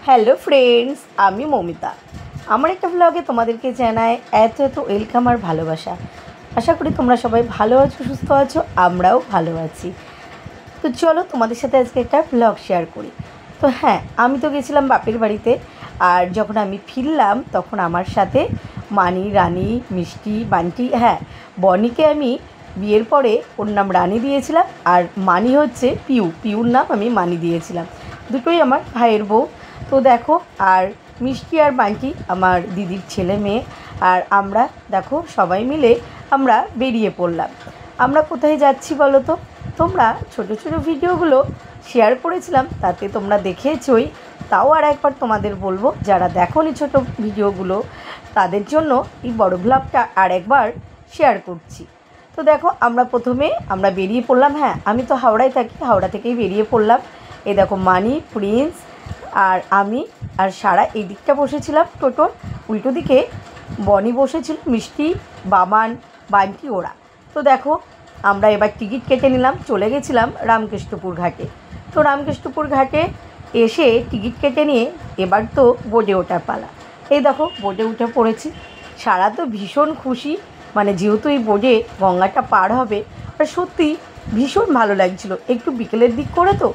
Hello friends, আমি মমিতা। আমার একটা ব্লগে তোমাদেরকে জানাই এত ওয়েলকাম আর ভালোবাসা। আশা করি তোমরা সবাই ভালো আছো, সুস্থ আছো, আমরাও ভালো আছি। তো চলো তোমাদের সাথে আজকে একটা ব্লগ শেয়ার করি। তো হ্যাঁ, আমি তো গেছিলাম বাপের বাড়িতে, আর যখন আমি ফিরলাম তখন আমার সাথে মানি, রানী, মিষ্টি, বান্টি, হ্যাঁ বনিকে আমি বিয়ের পরে ওর নাম রানী দিয়েছিলাম, আর মানি হচ্ছে পিউর নাম আমি মানি দিয়েছিলাম। দুটোই আমার ভাইয়ের বউ। তো দেখো, আর মিষ্টি আর বান্টি আমার দিদির ছেলে মেয়ে। আর আমরা দেখো সবাই মিলে আমরা বেরিয়ে পড়লাম। আমরা কোথায় যাচ্ছি বলো তো? তোমরা ছোটো ছোটো ভিডিওগুলো শেয়ার করেছিলাম, তাতে তোমরা দেখেছই। তাও আর একবার তোমাদের বলবো, যারা দেখোনি ছোটো ভিডিওগুলো তাদের জন্য এই বড় ব্লগটা আর একবার শেয়ার করছি। তো দেখো, আমরা বেরিয়ে পড়লাম। হ্যাঁ, আমি তো হাওড়ায় থাকি, হাওড়া থেকেই বেরিয়ে পড়লাম। এই দেখো মানি, প্রিন্স আর আমি আর সারা এই দিকটা বসেছিলাম টোটোর, উল্টো দিকে বনি বসেছিল, মিষ্টি, বাবান, বান্টি ওরা। তো দেখো, আমরা এবার টিকিট কেটে নিলাম, চলে গেছিলাম রামকৃষ্ণপুর ঘাটে। তো রামকৃষ্ণপুর ঘাটে এসে টিকিট কেটে নিয়ে এবার তো বোটে ওঠার পালা। এই দেখো বোটে উঠে পড়েছি। সারা তো ভীষণ খুশি, মানে যেহেতু এই বোটে গঙ্গাটা পার হবে। আর সত্যি ভীষণ ভালো লাগছিলো, একটু বিকেলের দিক করে তো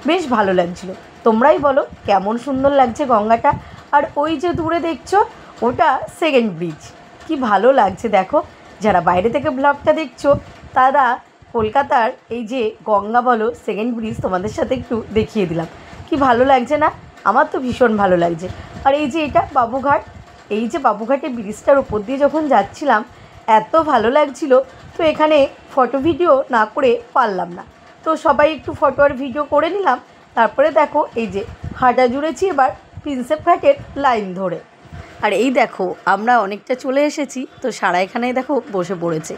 বেশ ভালো লাগছিলো। তোমরাই বলো কেমন সুন্দর লাগছে গঙ্গাটা। আর ওই যে দূরে দেখছো, ওটা সেকেন্ড ব্রিজ। কি ভালো লাগছে দেখো। যারা বাইরে থেকে ব্লগটা দেখছো তারা কলকাতার এই যে গঙ্গা বলো সেকেন্ড ব্রিজ তোমাদের সাথে একটু দেখিয়ে দিলাম। কি ভালো লাগছে না? আমার তো ভীষণ ভালো লাগছে। আর এই যে এটা বাবুঘাট, এই যে বাবুঘাটের ব্রিজটার উপর দিয়ে যখন যাচ্ছিলাম এত ভালো লাগছিল। তো এখানে ফটো ভিডিও না করে পারলাম না, তো সবাই একটু ফটো আর ভিডিও করে নিলাম। তারপরে দেখো এই যে হাঁটা জুড়েছি এবার প্রিন্সেপ ঘাটের লাইন ধরে। আর এই দেখো আমরা অনেকটা চলে এসেছি, তো সারা এখানেই দেখো বসে পড়েছে।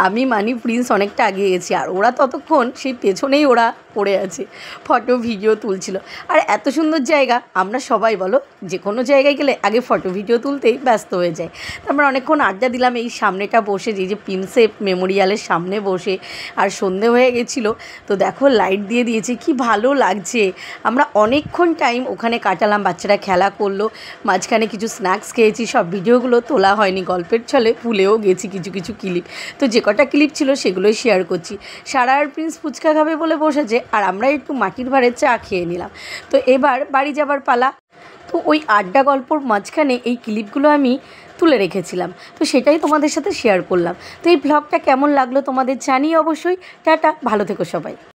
আমি মানি, প্রিন্স অনেকটা আগে গেছি, আর ওরা ততক্ষণ সেই পেছনেই ওরা পড়ে আছে, ফটো ভিডিও তুলছিল। আর এত সুন্দর জায়গা, আমরা সবাই বলো যে কোনো জায়গায় গেলে আগে ফটো ভিডিও তুলতেই ব্যস্ত হয়ে যায়। তারপর অনেকক্ষণ আড্ডা দিলাম এই সামনেটা বসে, যে প্রিন্সেপ মেমোরিয়ালের সামনে বসে। আর সন্ধে হয়ে গেছিলো, তো দেখো লাইট দিয়ে দিয়েছে, কি ভালো লাগছে। আমরা অনেকক্ষণ টাইম ওখানে কাটালাম, বাচ্চারা খেলা করলো, মাঝখানে কিছু স্ন্যাক্স খেয়েছি। সব ভিডিওগুলো তোলা হয়নি, গল্পের ছলে ভুলেও গেছি কিছু কিছু ক্লিপ। তো যে কটা ক্লিপ ছিল সেগুলোই শেয়ার করছি। সারা আর প্রিন্স ফুচকা খাবে বলে বসেছে, আর আমরা একটু মাটির ভাঁড়ের চা খেয়ে নিলাম। তো এবার বাড়ি যাবার পালা। তো ওই আড্ডা গল্পর মাঝখানে এই ক্লিপগুলো আমি তুলে রেখেছিলাম, তো সেটাই তোমাদের সাথে শেয়ার করলাম। তো এই ব্লগটা কেমন লাগলো তোমাদের জানিয়ে অবশ্যই। টাটা, ভালো থেকো সবাই।